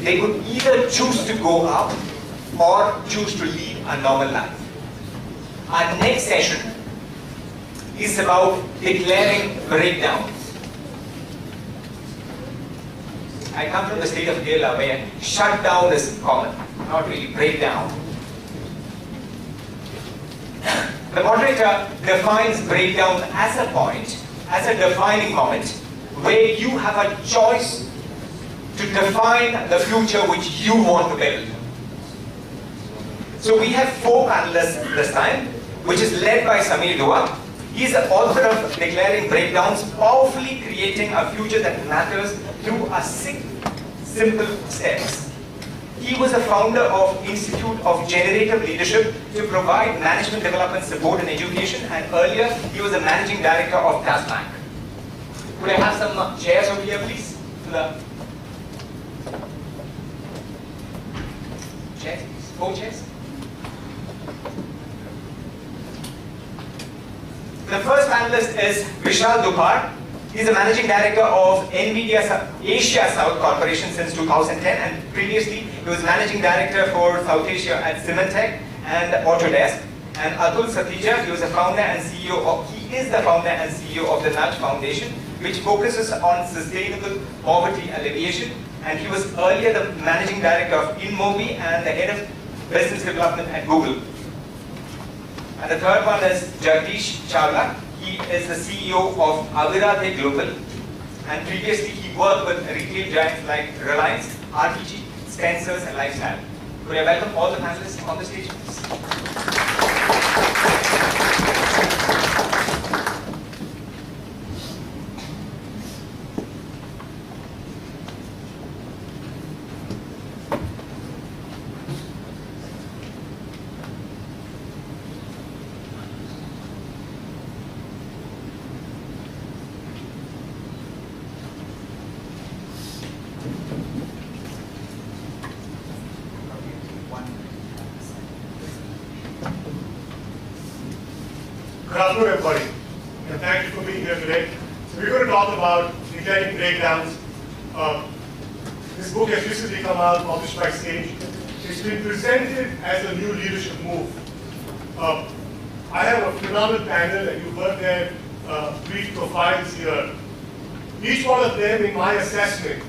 they could either choose to go up or choose to lead a normal life. Our next session is about declaring breakdowns. I come from the state of Kerala where shutdown is common, not really breakdown. The moderator defines breakdown as a point, as a defining moment, where you have a choice to define the future which you want to build. So we have 4 panelists this time, which is led by Samir Dua. He is the author of Declaring Breakdowns, powerfully creating a future that matters through a 6 simple steps. He was a founder of Institute of Generative Leadership to provide management development support and education, and earlier he was the managing director of TAS Bank. Could I have some chairs over here, please? To the chairs, please. 4 chairs. The first panelist is Vishal Dupar. He is the managing director of NVIDIA Asia South Corporation since 2010, and previously he was managing director for South Asia at Symantec and Autodesk. And Atul Satija, he was the founder and CEO of, he is the founder and CEO of the Nudge Foundation, which focuses on sustainable poverty alleviation. And he was earlier the managing director of InMobi and the head of business development at Google. And the third one is Jagdish Chawla. He is the CEO of Aviradhe Global, and previously he worked with retail giants like Reliance, RPG, Spencer's, and Lifestyle. Could I welcome all the panelists on the stage, please? Good afternoon, everybody, and thank you for being here today. So we're going to talk about declaring breakdowns. This book has recently come out, published by Sage. It's been presented as a new leadership move. I have a phenomenal panel, and you've heard their brief profiles here. Each one of them, in my assessment,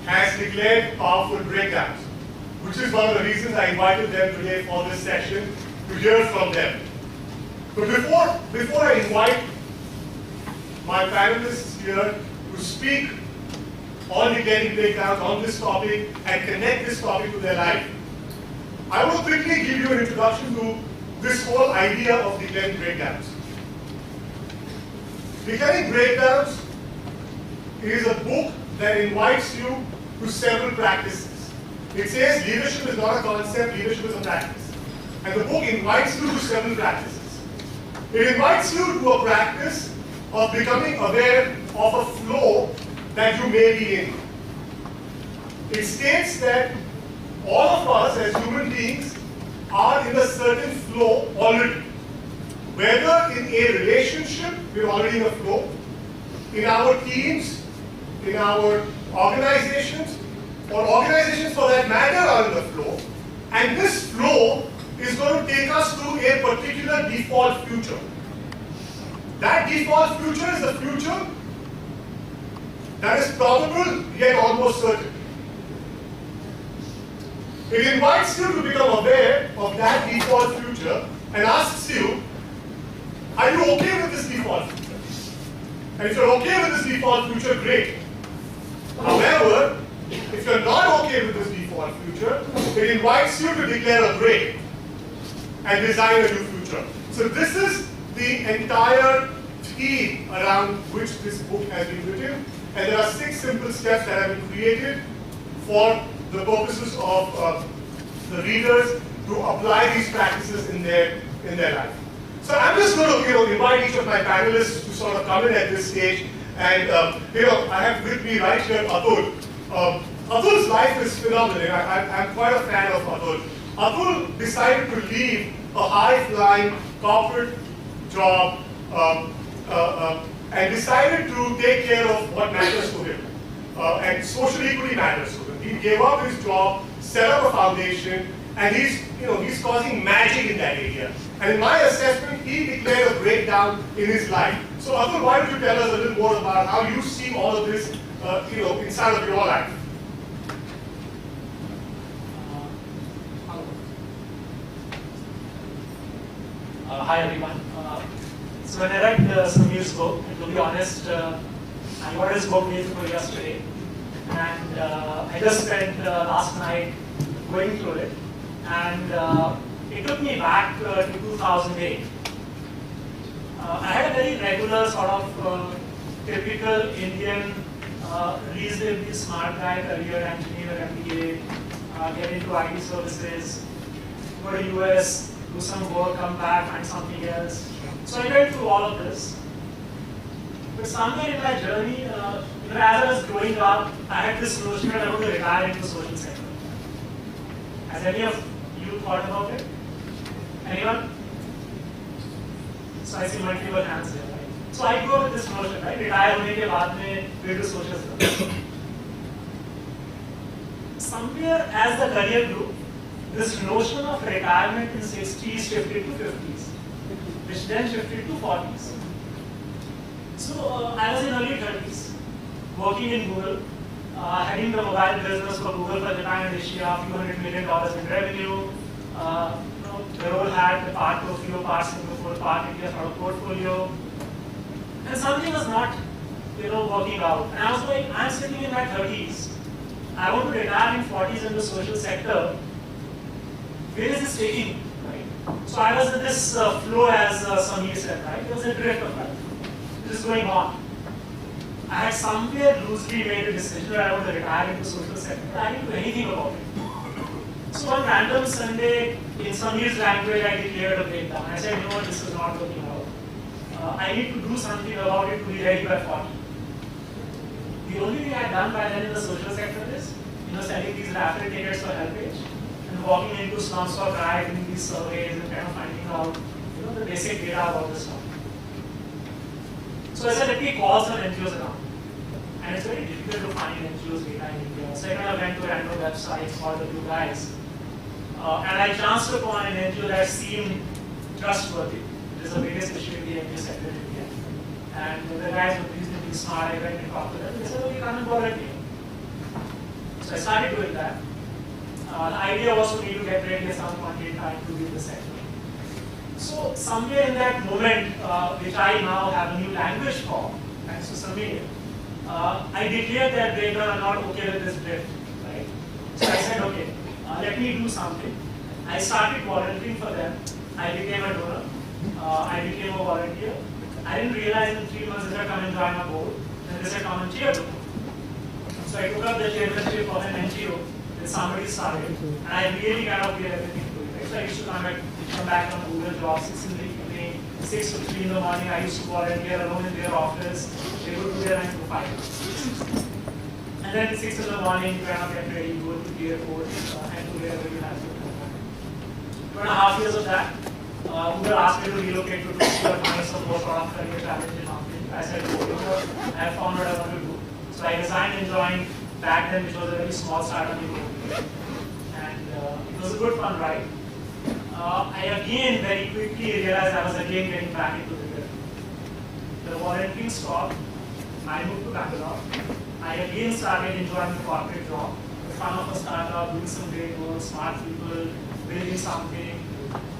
has declared powerful breakdowns, which is one of the reasons I invited them today for this session, to hear from them. But before I invite my panelists here to speak on declaring breakdowns on this topic and connect this topic to their life, I will quickly give you an introduction to this whole idea of declaring breakdowns. Declaring breakdowns is a book that invites you to several practices. It says leadership is not a concept, leadership is a practice. And the book invites you to several practices. It invites you to a practice of becoming aware of a flow that you may be in. It states that all of us as human beings are in a certain flow already. Whether in a relationship, we're already in a flow. In our teams, in our organizations, or organizations for that matter are in the flow. And this flow is going to take us to a particular default future. That default future is the future that is probable yet almost certain. It invites you to become aware of that default future and asks you, are you okay with this default future? And if you're okay with this default future, great. However, if you're not okay with this default future, it invites you to declare a break and design a new future. So this is the entire theme around which this book has been written, and there are 6 simple steps that have been created for the purposes of the readers to apply these practices in their life. So I'm just going to invite each of my panelists to sort of come in at this stage, and I have with me right here Atul. Atul's life is phenomenal. I'm quite a fan of Atul. Atul decided to leave a high-flying corporate job and decided to take care of what matters to him. And social equity matters to him. He gave up his job, set up a foundation, and he's causing magic in that area. And in my assessment, he declared a breakdown in his life. So Atul, why don't you tell us a little more about how you see all of this, inside of your life? Hi everyone. So when I read Sameer's book, and to be honest, I got his book day before yesterday, and I just spent last night going through it, and it took me back to 2008. I had a very regular sort of typical Indian, reasonably smart guy, career engineer, MBA, get into IT services, go to US, do some work, come back, find something else. So I went through all of this. But somewhere in my journey, as I was growing up, I had this notion that I want to retire into the social sector. Has any of you thought about it? Anyone? So I see multiple hands here, right? So I grew up with this notion, right? Retire होने के बाद में go to social service. Somewhere as the career grew, this notion of retirement in 60s shifted to 50s, which then shifted to 40s. So I was in early 30s, working in Google, heading the mobile business for Google for Japan and Asia, a few $100 million in revenue. The role had the part Tokyo, part Singapore, part India sort of portfolio. And something was not, working out. And I was like, I'm sitting in my 30s. I want to retire in 40s in the social sector. Where is this taking me, right? So I was in this flow, as Sameer said, right? There was a drift of life. This is going on. I had somewhere loosely made a decision that I want to retire into the social sector, but I didn't do anything about it. So one random Sunday, in Sameer's language, I declared a breakdown. I said, what, this is not working out. I need to do something about it to be ready by 40. The only thing I had done by then in the social sector is, selling these raffle tickets for HelpAge, and walking into slums for pride, doing these surveys and kind of finding out, the basic data about this stuff. So I said, let me call some NGOs around. And it's very difficult to find NGOs data in India. So I kind of went to random websites, called a few guys. And I chanced upon an NGO that seemed trustworthy. It is the biggest issue in the NGO sector in India. And the guys were reasonably smart. I went and talked to them. They said, oh, you come and volunteer. So I started doing that. The idea was for me to get ready at some point in time to be in the sector. So somewhere in that moment, which I now have a new language for, thanks to Sameer, I declared that breakdown, I'm not okay with this drift, right? So I said, okay, let me do something. I started volunteering for them. I became a donor. I became a volunteer. I didn't realize in 3 months that I come and join a board, and they said, come and chair the board. So I took up the chairmanship of an NGO that somebody started, and I really kind of gave everything to it. Right? So I used to come back on Google Jobs 6 in the evening, 6 to 3 in the morning. I used to volunteer alone in their office. They would do their 9 to 5. And then at 6 in the morning, you kind of get ready, go to the airport, and to wherever you have to go. 2.5 years of that, Google asked me to relocate to Tokyo and find some more sort of career challenge in marketing. I said, I have found what I want to do. So I resigned and joined back then, which was a very small startup in India. And it was a good fun ride. I again very quickly realized I was again getting back into the grip. The volunteering stopped. I moved to Bangalore. I again started enjoying the corporate job. The fun of a startup, doing some great work, smart people, building something.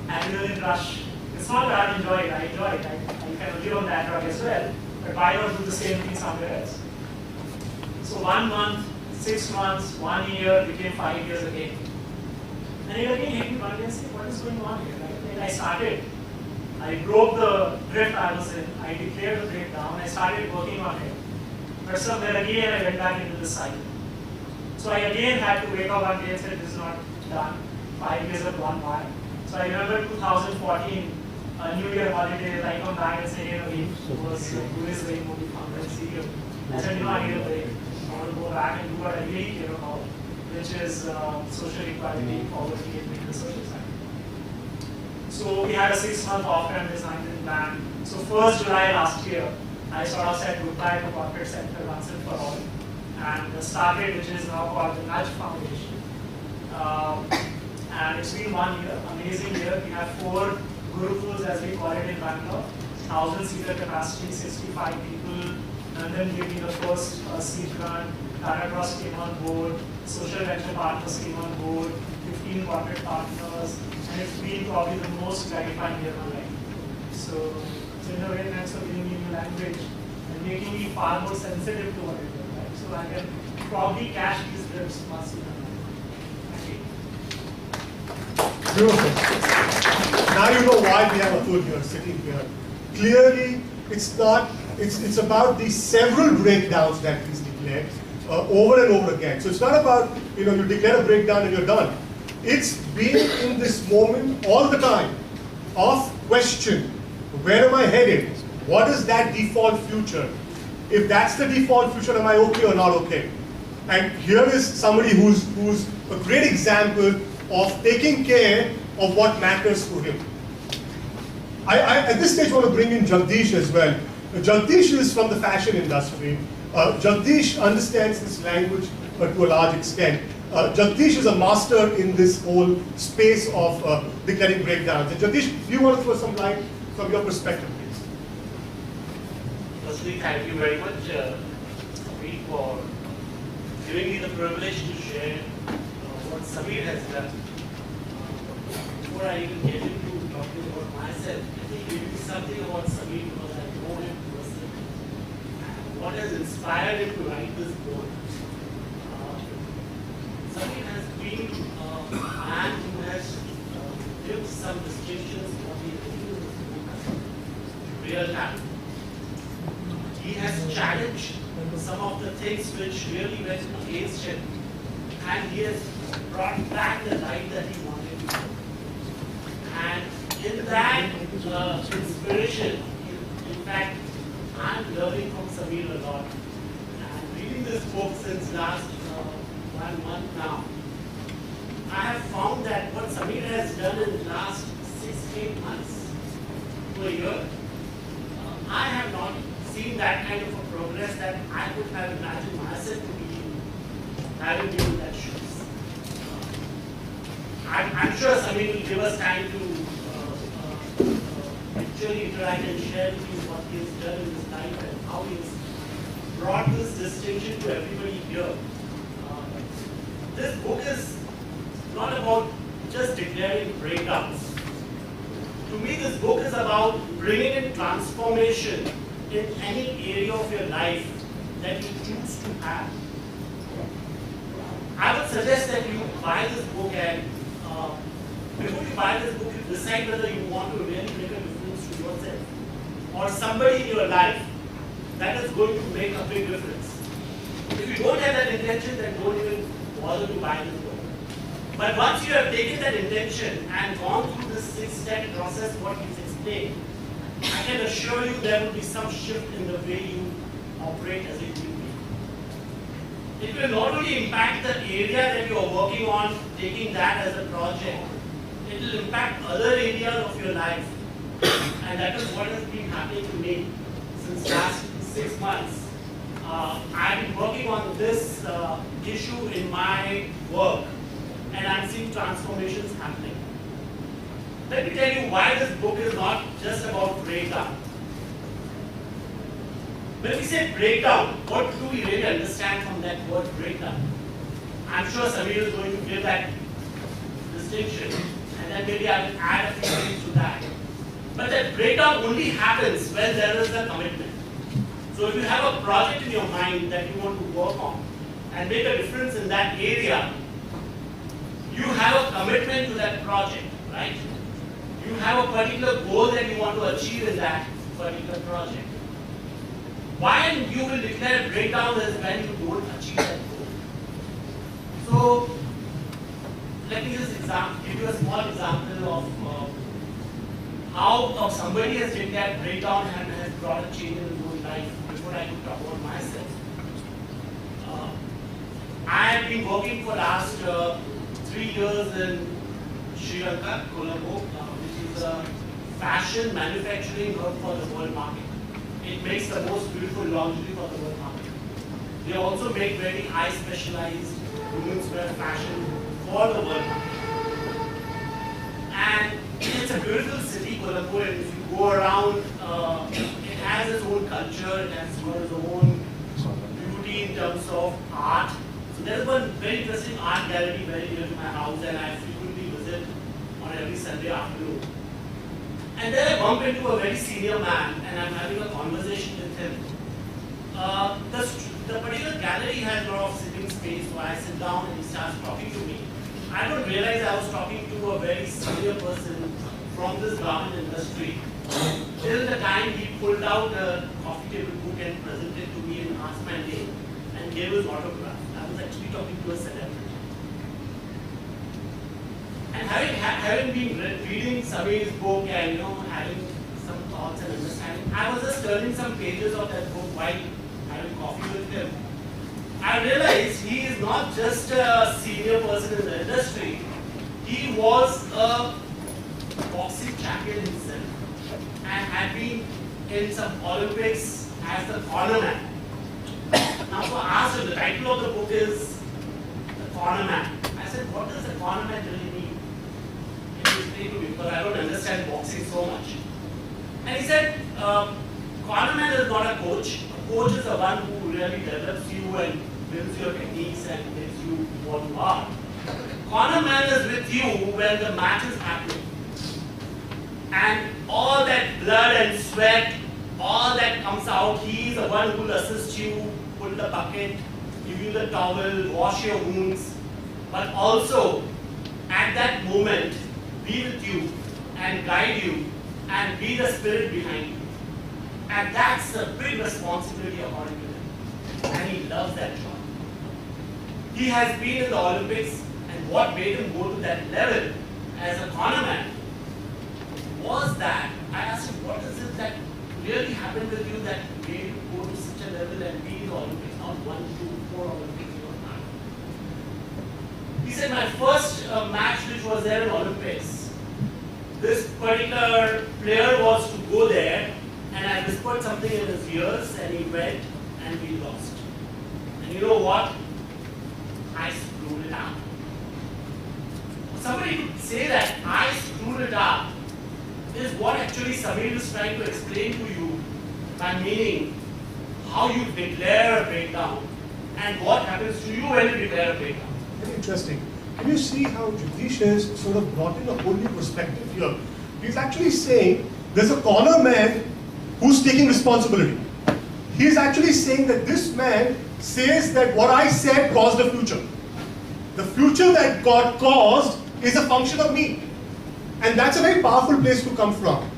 Adrenaline rush. It's not that I enjoy it. I enjoy it. I kind of live on that drug as well. But why not do the same thing somewhere else? So 1 month, 6 months, 1 year became 5 years again. And it again hit me one day and said, what is going on here? Right? I started. I broke the drift I was in. I declared the breakdown. I started working on it. But somewhere again I went back into the cycle. So I again had to wake up one day and say, this is not done. 5 years have gone by. So I remember 2014, New Year holidays, I come back and say, he was Buddhist very movie founder and CEO. I said, I need a break. I want to go back and do what I really care about, which is social equality, poverty, and the social side. So we had a 6-month off-ramp design and plan. So 1st July last year, I sort of said goodbye to corporate sector once and for all. and started, which is now called the Nudge Foundation. And it's been 1 year, amazing year. We have 4 Gurukuls, as we call it in Bangalore, 1,000-seater capacity, 65 people. Nandan gave me the first seed grant. Tata Cross came on board. Social venture partners came on board. 15 corporate partners, and it's been probably the most gratifying year of my life. So in a way, thanks for giving me new language and making me far more sensitive to what it is. Right? So I can probably cash these trips much sooner. Beautiful. Now you know why we have Atul here, sitting here. Clearly, it's not. It's about the several breakdowns that he's declared over and over again. So it's not about you declare a breakdown and you're done. It's being in this moment all the time of question. Where am I headed? What is that default future? If that's the default future, am I okay or not okay? And here is somebody who's a great example of taking care of what matters to him. I at this stage want to bring in Jagdish as well. Jagdish is from the fashion industry. Jagdish understands this language to a large extent. Jagdish is a master in this whole space of declaring breakdowns. And Jagdish, do you want to throw some light from your perspective, please? Firstly, thank you very much, Samir, for giving me the privilege to share what Samir has done. Before I even get into talking about myself, I think it will be something about Samir because I know him personally. And what has inspired him to write this book? Samir has been a man who has given some distinctions what he has written in this book, real time. He has challenged some of the things which really went against him, and he has brought back the light that he wanted to bring. And in that inspiration, in fact, I'm learning from Samir a lot. And reading this book since last 1 month now, I have found that what Samir has done in the last 6-8 months to a year, I have not seen that kind of a progress that I could have imagined myself to be having been in that shoes. I'm sure Samir will give us time to actually interact and share with you what he has done in his life and how he has brought this distinction to everybody here. This book is not about just declaring breakdowns. To me, this book is about bringing in transformation in any area of your life that you choose to have. I would suggest that you buy this book and before you buy this book, you decide whether you want to really make a difference to yourself or somebody in your life that is going to make a big difference. If you don't have that intention, then don't even bother to buy this book. But once you have taken that intention and gone through this 6-step process, what he's explained, I can assure you there will be some shift in the way you operate as a human being. It will not only impact the area that you are working on, taking that as a project, it will impact other areas of your life. And that is what has been happening to me since last 6 months. I've been working on this issue in my work, and I'm seeing transformations happening. Let me tell you why this book is not just about breakdown. When we say breakdown, what do we really understand from that word breakdown? I'm sure Samir is going to give that distinction, and then maybe I will add a few things to that. But that breakdown only happens when there is a commitment. So if you have a project in your mind that you want to work on and make a difference in that area, you have a commitment to that project, right? You have a particular goal that you want to achieve in that particular project. Why you will declare breakdown is when you don't achieve that goal. So, let me just give you a small example of how somebody has declared breakdown and has brought a change in his own life before I could talk about myself. I have been working for last 3 years in Sri Lanka, Colombo, which is a fashion manufacturing hub for the world market. It makes the most beautiful lingerie for the world market. They also make very high specialized women's wear fashion for the world market. And it's a beautiful city, Colombo, and if you go around, it has its own culture, it has its own beauty in terms of art. So there's one very interesting art gallery very near to my house, and I frequently visit on every Sunday afternoon. And then I bump into a very senior man, and I'm having a conversation with him. The particular gallery has a lot of sitting space, so I sit down and he starts talking to me. I don't realize I was talking to a very senior person from this garment industry. Till the time he pulled out a coffee table book and presented it to me and asked my name and gave his autograph. I was actually talking to a celebrity. And having been reading Samir's book and having some thoughts and understanding, I was just turning some pages of that book while having coffee with him. I realized he is not just a senior person in the industry, he was a boxing champion himself and had been in some Olympics as the cornerman. Now, so I asked him, the title of the book is The Cornerman. I said, what does the cornerman really mean? Can you explain to me? Because I don't understand boxing so much. And he said, cornerman is not a coach. A coach is the one who really develops you and builds your techniques and makes you what you are. Cornerman is with you when the match is happening. And all that blood and sweat, all that comes out, he is the one who will assist you, put the bucket, give you the towel, wash your wounds, but also at that moment be with you and guide you and be the spirit behind you. And that's a big responsibility according to him. And he loves that job. He has been in the Olympics, and what made him go to that level as a cornerman was that I asked him, what is it that really happened with you that made you go to such a level and be in the Olympics, not 1, 2, 4 Olympics you were not? He said, my first match which was there in Olympics, this particular player was to go there, and I whispered something in his ears, and he went, and we lost. And you know what? I screwed it up. Somebody could say that I screwed it up is what actually Samir is trying to explain to you by meaning how you declare a breakdown and what happens to you when you declare a breakdown. Very interesting. Can you see how Jagdish has sort of brought in a whole new perspective here? He's actually saying there's a corner man who's taking responsibility. He's actually saying that this man says that what I said caused the future. The future that God caused is a function of me. And that's a very powerful place to come from.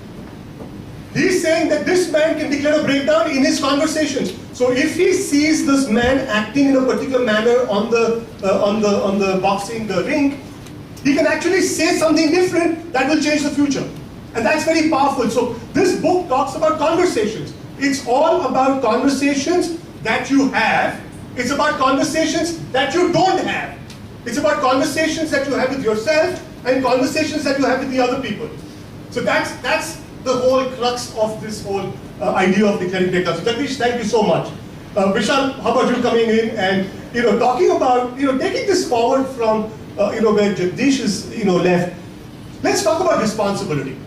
He's saying that this man can declare a breakdown in his conversations. So if he sees this man acting in a particular manner on the boxing, the ring, he can actually say something different that will change the future. And that's very powerful. So this book talks about conversations. It's all about conversations that you have. It's about conversations that you don't have. It's about conversations that you have with yourself and conversations that you have with the other people. So that's the whole crux of this whole idea of declaring breakdowns. So Jagdish, thank you so much. Vishal, how about you coming in and talking about taking this forward from where Jagdish is left. Let's talk about responsibility.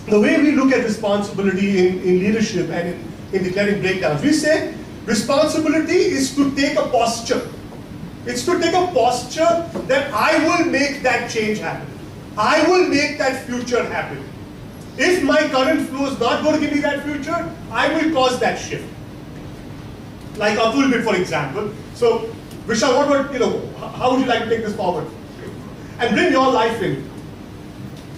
The way we look at responsibility in leadership and in declaring breakdowns, we say responsibility is to take a posture. It's to take a posture that I will make that change happen. I will make that future happen. If my current flow is not going to give me that future, I will cause that shift. Like Atul did, for example. So, Vishal, how would you like to take this forward? And bring your life in.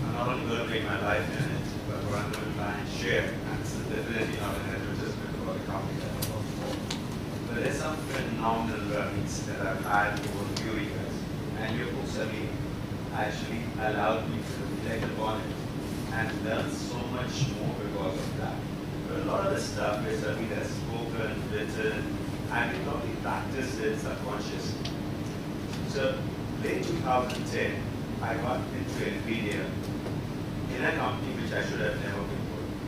I'm not only going to bring my life in it, but what I'm going to try and share. And this is definitely not an advertisement for the company that I work for. But there's some phenomenal learnings that I've had over a few years. And your books have actually allowed me to reflect upon it and learn so much more because of that. But a lot of the stuff is something that's spoken, written, and we probably practiced it subconsciously. So, late 2010, I got into NVIDIA in a company which I should have never been working.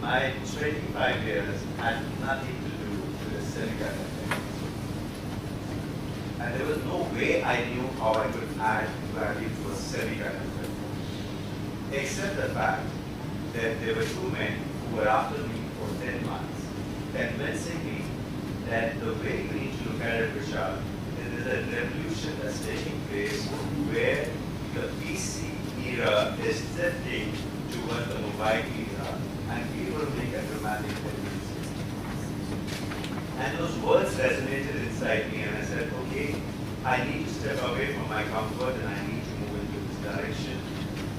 My 25 years had nothing to do with the semiconductor. And there was no way I knew how I could add value to a semiconductor, except the fact that there were two men who were after me for 10 months, convincing me that the way you need to look at it, Vishal, is there's a revolution that's taking place where the PC era is shifting towards the mobile era, and people will make a dramatic difference. And those words resonated inside me, and I said, okay, I need to step away from my comfort and I need to move into this direction.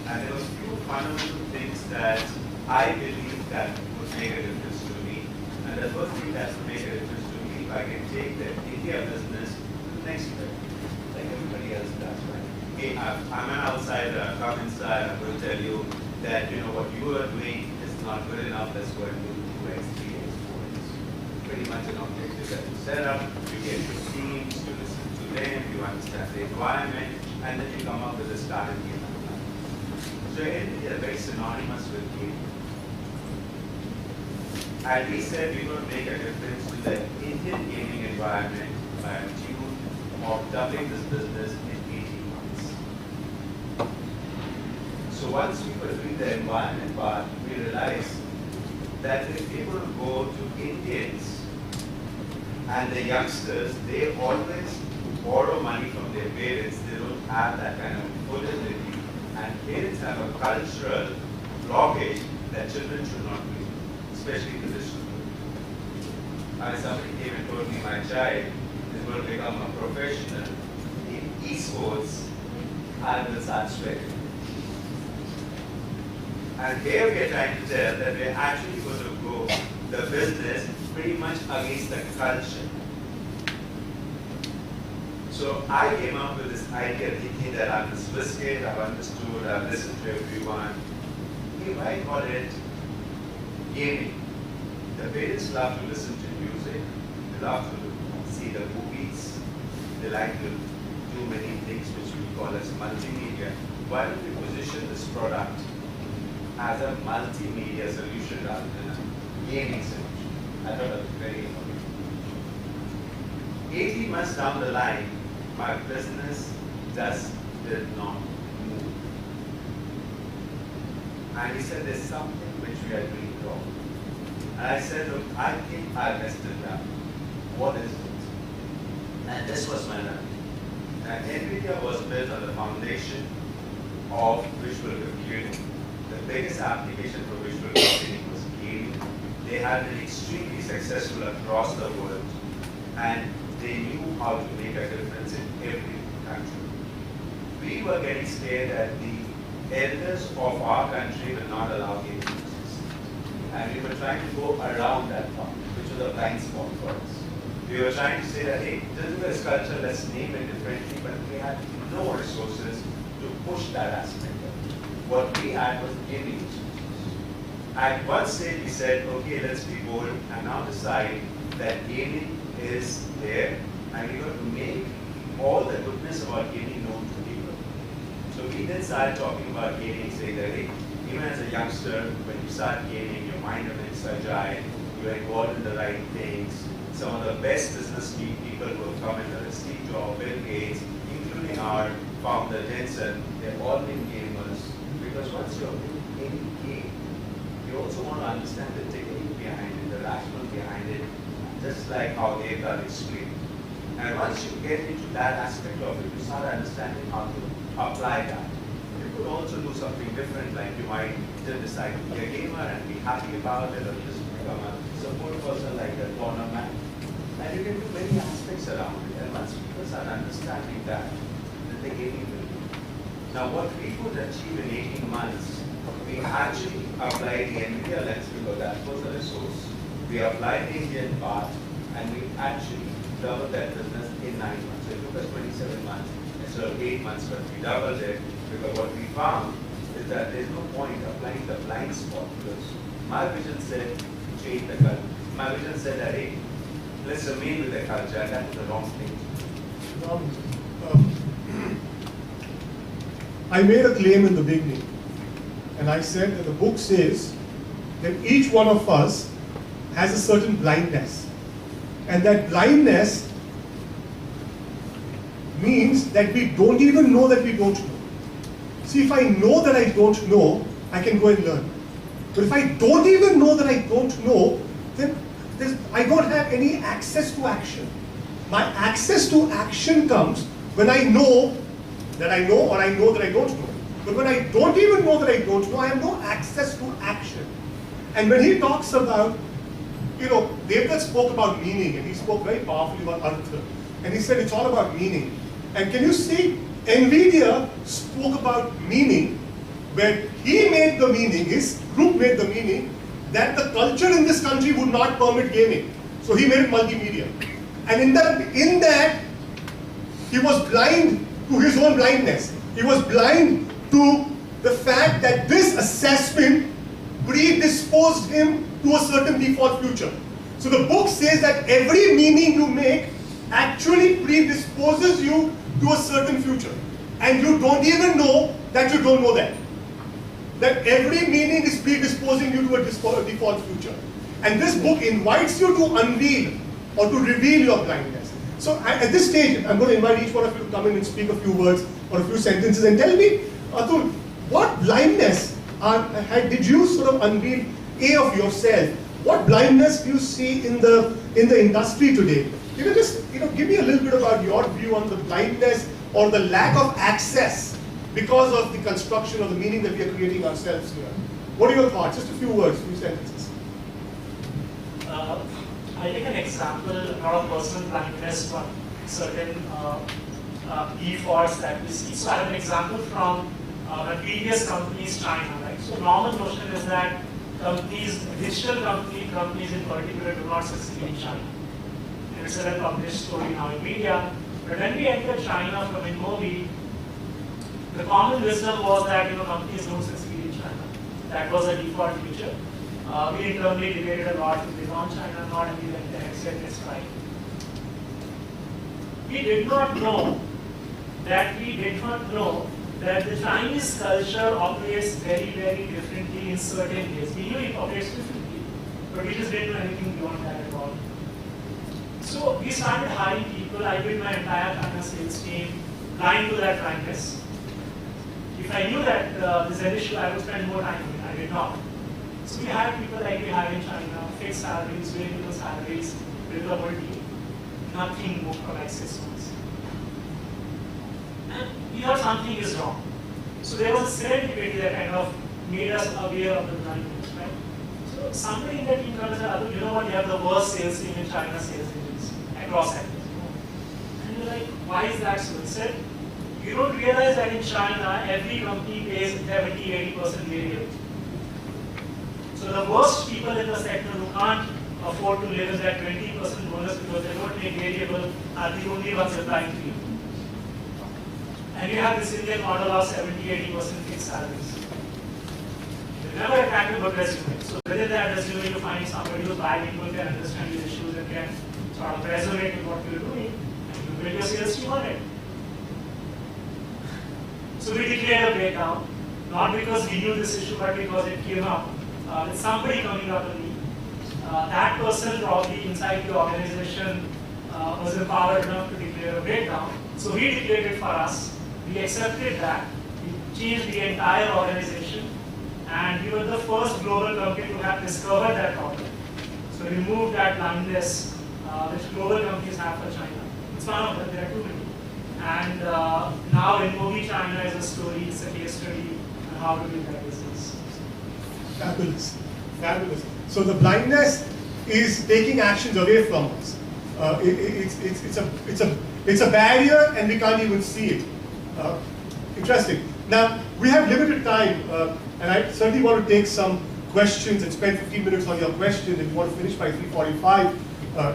And there were few fundamental things that I believe that would make a difference to me. And the first thing that would make a difference to me, if I can take the India business to the next level, like everybody else does, right? Okay, I'm an outsider, come inside, I'm going to tell you that, what you are doing is not good enough, let's go and do 2x, 3x, 4x. Pretty much an objective that you set up, you get your teams, you listen to them, you understand the environment, and then you come up with a strategy. So India is very synonymous with gaming. And we said we were going to make a difference to the Indian gaming environment by a tune of doubling this business in 18 months. So once we were doing the environment part, we realized that if we were to go to Indians and the youngsters, they always borrow money from their parents. They don't have that kind of affordability. And parents have a cultural blockage that children should not do, especially in the digital world. And somebody came and told me my child is going to become a professional in esports, I will start sweating. And here we are trying to tell that we're actually going to grow the business pretty much against the culture. So I came up with this idea thinking that I'm a Swiss kid, I've understood, I've listened to everyone. I call it gaming. The parents love to listen to music, they love to see the movies, they like to do many things which we call as multimedia. Why don't we position this product as a multimedia solution rather than a gaming solution? I thought that was very important. 18 months down the line, my business just did not move. And he said, there's something which we are doing wrong. And I said, look, I think I messed it up. What is it? And this was my learning. And NVIDIA was built on the foundation of visual computing. The biggest application for visual computing was gaming. They had been extremely successful across the world. And they knew how to make a difference in every country. We were getting scared that the elders of our country will not allow gaming to exist. And we were trying to go around that part, which was a blind spot for us. We were trying to say that, hey, this is culture, let's name it differently, but we had no resources to push that aspect of it. What we had was gaming resources. At one stage, we said, okay, let's be bold and now decide that gaming is there, and we're going to make all the goodness about gaming known to people. So we then started talking about gaming, saying that, hey, even as a youngster, when you start gaming, your mind remains agile, you're involved in the right things. Some of the best business people who have come in, whether Steve Jobs, Bill Gates, including our founder Jensen, they've all been gamers. Because once you're in any game, you also want to understand the technique behind it, the rationale behind it, just like how they've done explained. And once you get into that aspect of it, you start understanding how to apply that. You could also do something different, like you might just decide to be a gamer and be happy about it, or just become a support person like a tournament. And you can do many aspects around it. And once people start understanding that, then the gaming will do. Now what we could achieve in 18 months, we actually applied the NVIDIA lens because that was the resource. We applied the Indian part, and we actually doubled that business in 9 months. So it took us 27 months instead of 8 months, but we doubled it because what we found is that there's no point applying the blind spot because my vision said change the culture. My vision said that, hey, let's remain with the culture, and that is the wrong thing. I made a claim in the beginning, and I said that the book says that each one of us has a certain blindness. And that blindness means that we don't even know that we don't know. See, if I know that I don't know, I can go and learn. But if I don't even know that I don't know, then I don't have any access to action. My access to action comes when I know that I know, or I know that I don't know. But when I don't even know that I don't know, I have no access to action. And when he talks about, Devdutt spoke about meaning, and he spoke very powerfully about artha. And he said it's all about meaning. And can you see, NVIDIA spoke about meaning, where he made the meaning, his group made the meaning, that the culture in this country would not permit gaming. So he made it multimedia. And in that, he was blind to his own blindness. He was blind to the fact that this assessment predisposed him to a certain default future. So the book says that every meaning you make actually predisposes you to a certain future. And you don't even know that you don't know that. That every meaning is predisposing you to a default future. And this book invites you to unveil or to reveal your blindness. So at this stage, I'm going to invite each one of you to come in and speak a few words or a few sentences and tell me, Atul, what blindness did you sort of unveil of yourself? What blindness do you see in the industry today? Just give me a little bit about your view on the blindness or the lack of access because of the construction of the meaning that we are creating ourselves here. What are your thoughts? Just a few words, few sentences. I take an example, not of personal blindness, but certain defaults that we see. So I have an example from my previous company's China, right? So normal notion is that digital companies in particular do not succeed in China. And it's a well-published story now in media. But when we entered China from InMobi, the common wisdom was that companies don't succeed in China. That was a default feature. We internally debated a lot to become China, not and we went there and said let's try. We did not know that the Chinese culture operates very, very differently in certain ways. We knew it operates differently, but we just didn't know anything beyond that at all. So we started hiring people. I built my entire China sales team blind to that blindness. If I knew that this issue, I would spend more time on it. I did not. So we hired people like we hired in China, fixed salaries, very little salaries, built a whole team. Nothing moved for like 6 months. And we thought something is wrong. So there was a serendipity that kind of made us aware of the blindness, right? So somebody in the team told us, you know what, you have the worst sales team in China, sales agents across sectors. And we're like, why is that so? He said, you don't realize that in China, every company pays 70-80% variable. So the worst people in the sector who can't afford to live with that 20% bonus because they don't make variable are the only ones applying to you. And you have this Indian model of 70-80% fixed salaries. They never attract a good resume. So within that resume, you find somebody who's bilingual, can understand your issues and can sort of resonate with what you're doing, and you build your sales team on it. So we declared a breakdown, not because we knew this issue, but because it came up. With somebody coming up to me. That person probably inside the organization was empowered enough to declare a breakdown. So he declared it for us. We accepted that. We changed the entire organization. And we were the first global company to have discovered that problem. So we removed that blindness which global companies have for China. It's one of them, there are too many. And now InMobi China is a story, it's a case study on how to do that business. Fabulous, fabulous. So the blindness is taking actions away from us. It's a barrier, and we can't even see it. Interesting. Now we have limited time, and I certainly want to take some questions and spend 15 minutes on your question if you want to finish by 3:45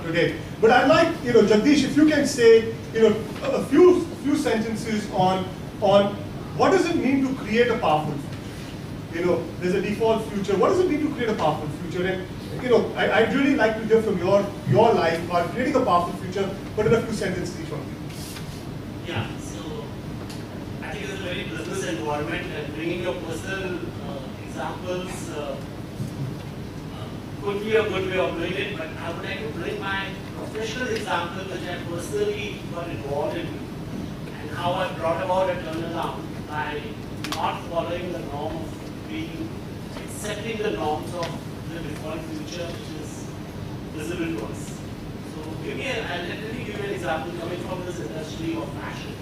today. But I'd like, Jagdish, if you can say, a few sentences on what does it mean to create a powerful future. There's a default future. What does it mean to create a powerful future? And I'd really like to hear from your life about creating a powerful future, but in a few sentences each one. Yeah, so I think it's a very business environment, and bringing your personal examples could be a good way of doing it, but I would like to bring my professional example, which I personally got involved in, and how I brought about a turnaround by not following the norm of accepting the norms of the default future, which is visible to us. So let me give you an example coming from this industry of fashion.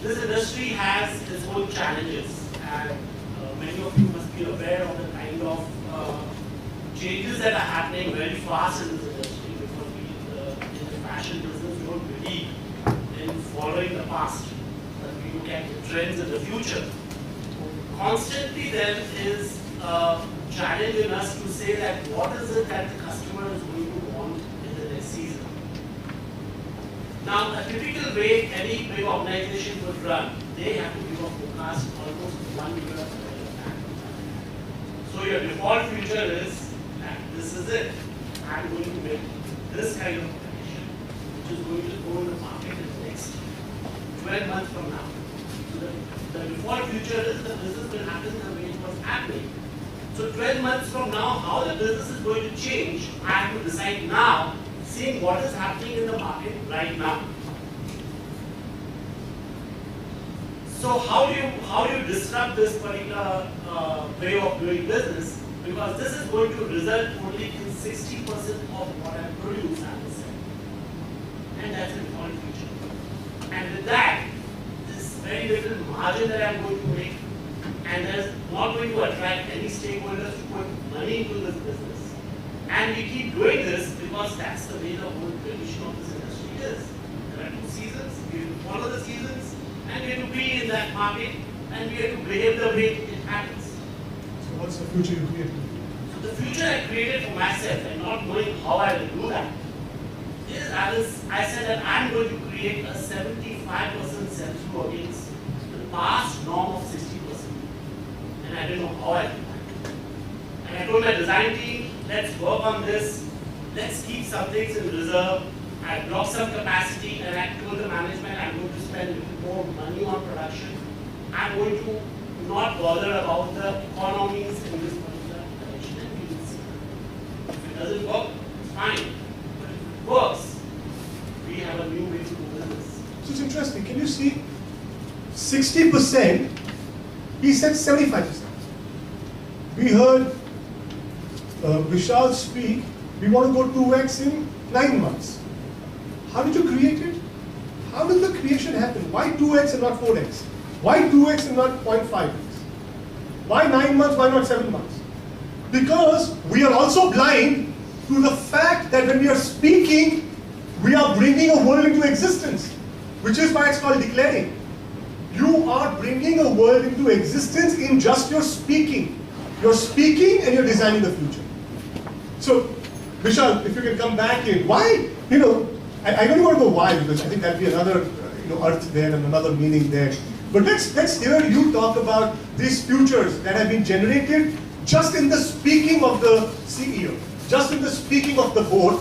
This industry has its own challenges, and many of you must be aware of the kind of changes that are happening very fast in this industry, because in the fashion business we don't believe in following the past, but we look at the trends in the future. Constantly there is a challenge in us to say that what is it that the customer is going to want in the next season. Now, a typical way any big organization would run, they have to give a forecast almost 1 year ahead of time. So your default future is that this is it. I'm going to make this kind of prediction, which is going to go in the market in the next 12 months from now. So the default future is the business will happen the way it was happening. So 12 months from now, how the business is going to change, I have to decide now, seeing what is happening in the market right now. So how do you disrupt this particular way of doing business? Because this is going to result only in 60% of what I produce, I would say. And that's the default future. And with that, this very little margin that I'm going to make, and that's not going to attract any stakeholders to put money into this business. And we keep doing this because that's the way the whole tradition of this industry is. There are 2 seasons, we have to follow the seasons, and we have to be in that market, and we have to behave the way it happens. So what's the future you created? So the future I created for myself, and not knowing how I will do that, is I said that I'm going to create a 75% sell-through against the past norm of 60%. And I didn't know how I do that. And I told my design team, let's work on this, let's keep some things in reserve. I blocked some capacity, and I told the management I'm going to spend a little more money on production. I'm going to not bother about the economies in this particular direction, and we will see. If it doesn't work, it's fine. But if it works, we have a new way to do business. So it's interesting. Can you see 60%? He said 75%. We heard Vishal speak, we want to go 2x in 9 months. How did you create it? How did the creation happen? Why 2x and not 4x? Why 2x and not 0.5x? Why 9 months, why not 7 months? Because we are also blind to the fact that when we are speaking, we are bringing a world into existence, which is why it's called declaring. You are bringing a world into existence in just your speaking. You're speaking and you're designing the future. So, Vishal, if you can come back in, why, I don't want to go why, because I think that'd be another earth there and another meaning there. But let's hear you talk about these futures that have been generated just in the speaking of the CEO, just in the speaking of the board,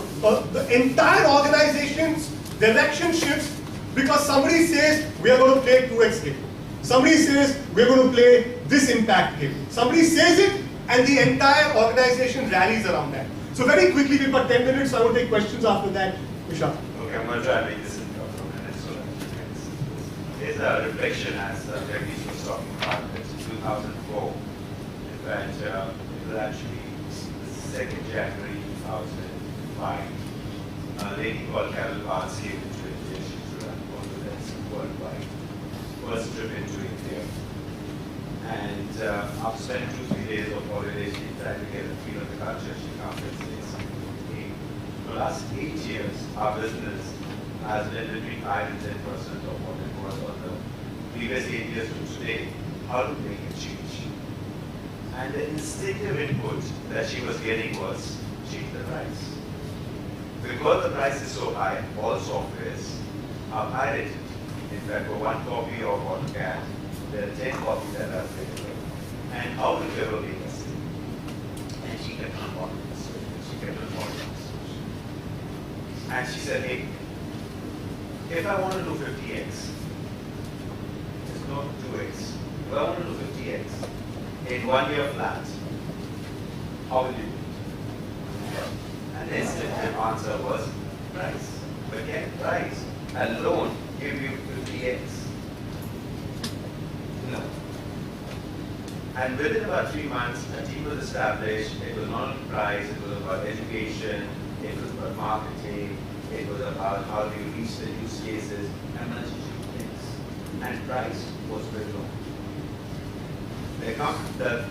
the entire organization's direction shifts because somebody says we are going to play 2x game. Somebody says we're going to play this impact game. Somebody says it and the entire organization rallies around that. So very quickly, we've got 10 minutes, so I will take questions after that. Vishal. Okay, I'm going to try and make this in a couple of minutes. So there's a reflection as Jagdish was talking about. It's 2004. In fact, it was actually the 2nd January 2005. A lady called Carol Barnes came into India. She's run all the events worldwide. First trip into India. And after spending 2-3 days of holidays, she tried to get a feel of the culture. She comes and says, hey, for the last 8 years, our business has been between 5 and 10% of what it was on the previous 8 years to today. How to make it change? And the instinctive input that she was getting was change the price. Because the price is so high, all softwares are pirated. In fact, for 1 copy of AutoCAD, there are 10 copies that are available. And how will you ever make a sale? And she kept on walking the solution. She kept on walking the solution. And she said, hey, if I want to do 50x, it's not 2x. If I want to do 50x, in 1 year flat, how will you do? And the instant answer was price. But can price alone give you 50x? No. And within about 3 months, a team was established. It was not only price, it was about education, it was about marketing, it was about how do you reach the use cases, and multitude of things. And price was very low. The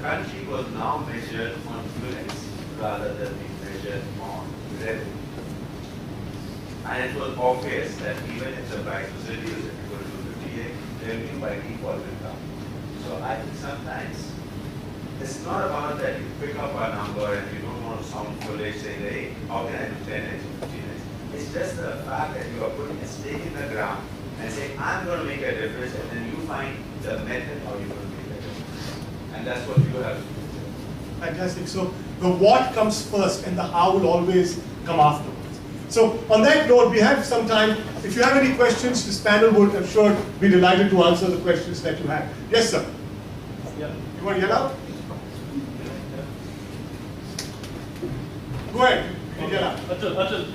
country was now measured on units rather than being measured on revenue. And it was obvious that even if the price was reduced, if you go to 58, revenue by default will come. So I think sometimes it's not about that you pick up a number and you don't want to sound foolish saying, hey, how can I do 10x or 15x? It's just the fact that you are putting a stake in the ground and saying, I'm going to make a difference, and then you find the method how you're going to make a difference. And that's what you have to do. Fantastic. So the what comes first and the how will always come afterwards. So on that note, we have some time. If you have any questions, this panel would, I'm sure, be delighted to answer the questions that you have. Yes, sir. Yeah. You want to get out? Go ahead. You get out. Atul.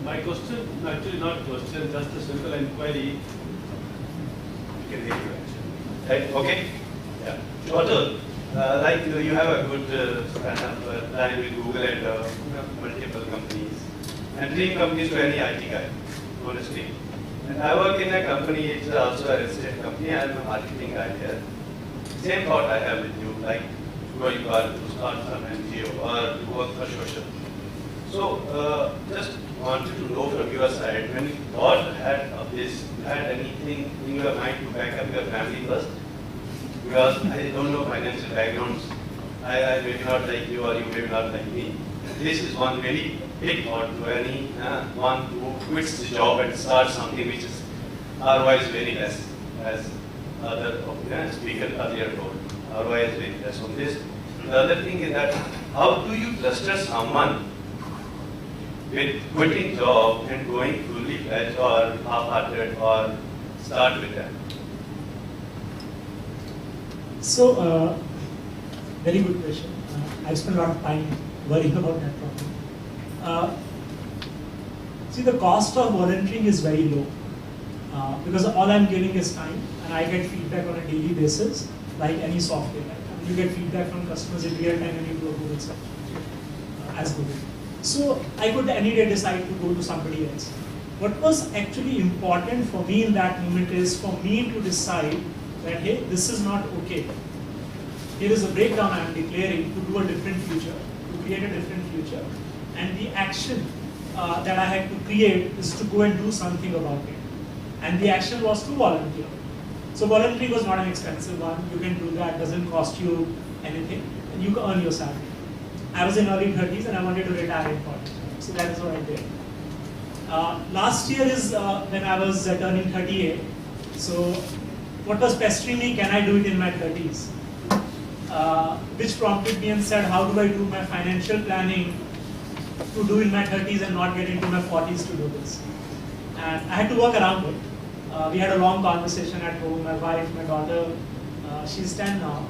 My question, actually not question, just a simple inquiry. You can hear you actually. Right, okay? Yeah. Atul, like you have a good span of time with Google and multiple companies. And dream companies to any IT guy, honestly. And I work in a company, it's also a real estate company, I'm a marketing guy here. Same thought I have with you, like going to start some NGO or to work for social. So just wanted to know from your side, when you thought ahead of this, you had anything in your mind to back up your family first? Because I don't know financial backgrounds. I may not like you or you may not like me. This is one very big thought to any one who quits the job and starts something which is otherwise very less, as other speaker earlier told. Otherwise very less on this. The other thing is that how do you cluster someone with quitting job and going fully fledged or half-hearted or start with that? So, very good question. I've spent a lot of time worrying about that problem. See, the cost of volunteering is very low because all I'm giving is time, and I get feedback on a daily basis, like any software. Right? You get feedback from customers in real time when you do a Google search as Google. So I could any day decide to go to somebody else. What was actually important for me in that moment is for me to decide that, hey, this is not okay. Here is a breakdown I am declaring to do a different future, to create a different future. And the action that I had to create is to go and do something about it. And the action was to volunteer. So volunteering was not an expensive one. You can do that, doesn't cost you anything, and you can earn your salary. I was in early 30s and I wanted to retire in college. So that is what I did. Last year is when I was turning 38. So what was pestering me, can I do it in my 30s? Which prompted me and said, how do I do my financial planning to do in my 30s and not get into my 40s to do this? And I had to work around it. We had a long conversation at home, my wife, my daughter, she's 10 now.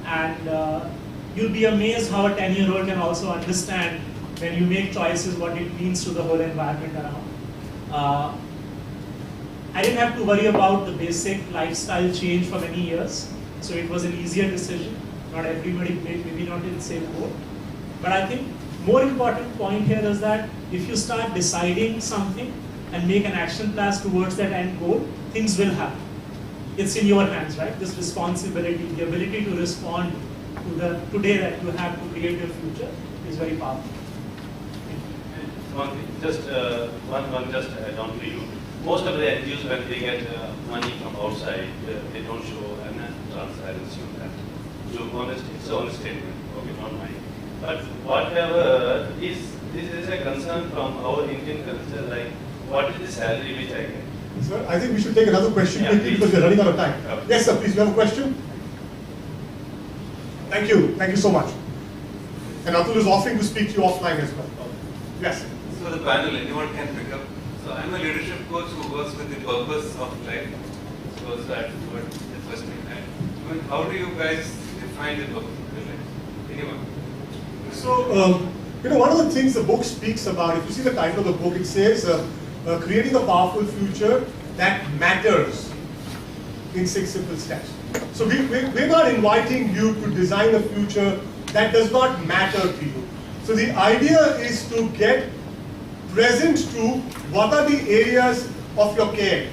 And you'll be amazed how a 10-year-old can also understand when you make choices what it means to the whole environment around. I didn't have to worry about the basic lifestyle change for many years, so it was an easier decision. Not everybody, maybe not in the same boat. But I think more important point here is that if you start deciding something and make an action plan towards that end goal, things will happen. It's in your hands, right? This responsibility, the ability to respond to the today that you have to create your future is very powerful. One thing, just add on to you. Most of the NGOs, when they get money from outside, they don't show transparency on that. So honest, it's an honest statement, okay, not mine. But whatever is, this is a concern from our Indian culture, like what is the salary which I get? Sir, I think we should take another question Yeah, quickly please. because we're running out of time. Okay. Yes, sir, please, you have a question? Thank you so much. And Atul is offering to speak to you offline as well. Yes. So the panel, anyone can pick up. So I'm a leadership coach who works with the purpose of life. So that's what the first thing. I mean, how do you guys define the book? Anyone? So, one of the things the book speaks about, if you see the title of the book, it says, creating a powerful future that matters in 6 simple steps. So we're not inviting you to design a future that does not matter to you. So the idea is to get present to what are the areas of your care.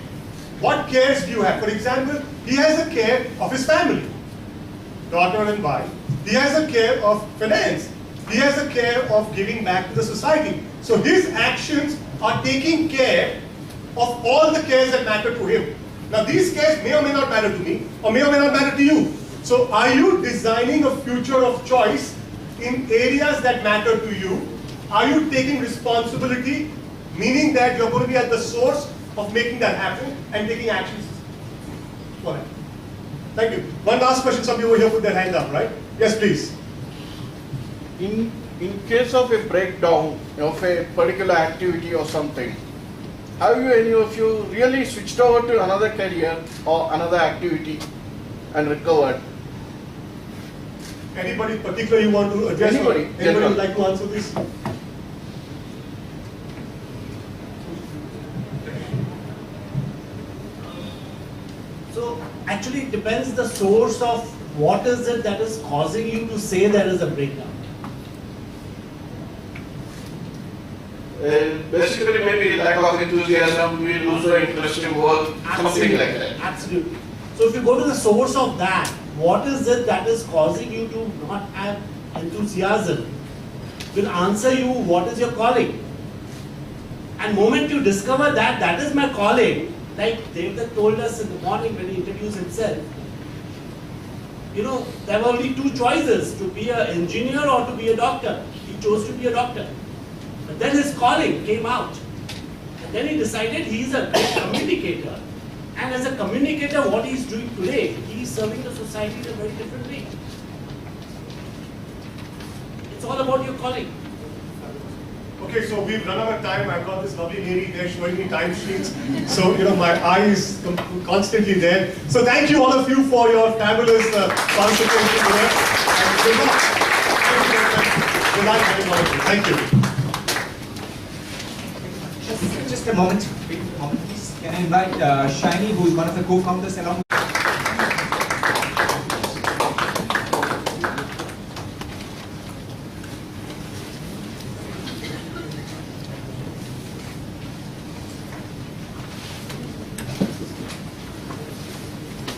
What cares do you have? For example, he has a care of his family, daughter and wife. He has a care of finance. He has a care of giving back to the society. So his actions are taking care of all the cares that matter to him. Now these cares may or may not matter to me, or may not matter to you. So are you designing a future of choice in areas that matter to you? Are you taking responsibility, meaning that you're going to be at the source of making that happen and taking actions for that? Thank you. One last question, somebody over here put their hand up, right? Yes, please. In case of a breakdown of a particular activity or something, have you any of you really switched over to another career or another activity and recovered? Anybody particular you want to address? Anybody. Anybody would like to answer this? So actually it depends the source of what is it that is causing you to say there is a breakdown. Basically, maybe lack of enthusiasm, we lose our interest in work, something like that. Absolutely. So if you go to the source of that, what is it that is causing you to not have enthusiasm? Will answer you what is your calling. And moment you discover that that is my calling, like Devdutt told us in the morning when he introduced himself, there were only 2 choices, to be an engineer or to be a doctor. He chose to be a doctor. But then his calling came out. And then he decided he is a great communicator. And as a communicator, what he is doing today, he is serving the society in a very different way. It's all about your calling. Okay, so we've run out of time. I've got this lovely lady there showing me time sheets. So, my eye is constantly there. So thank you all of you for your fabulous participation here. And good luck. Good luck, everybody. Thank you. Just a moment, please. Can I invite Shiny, who is one of the co-founders along with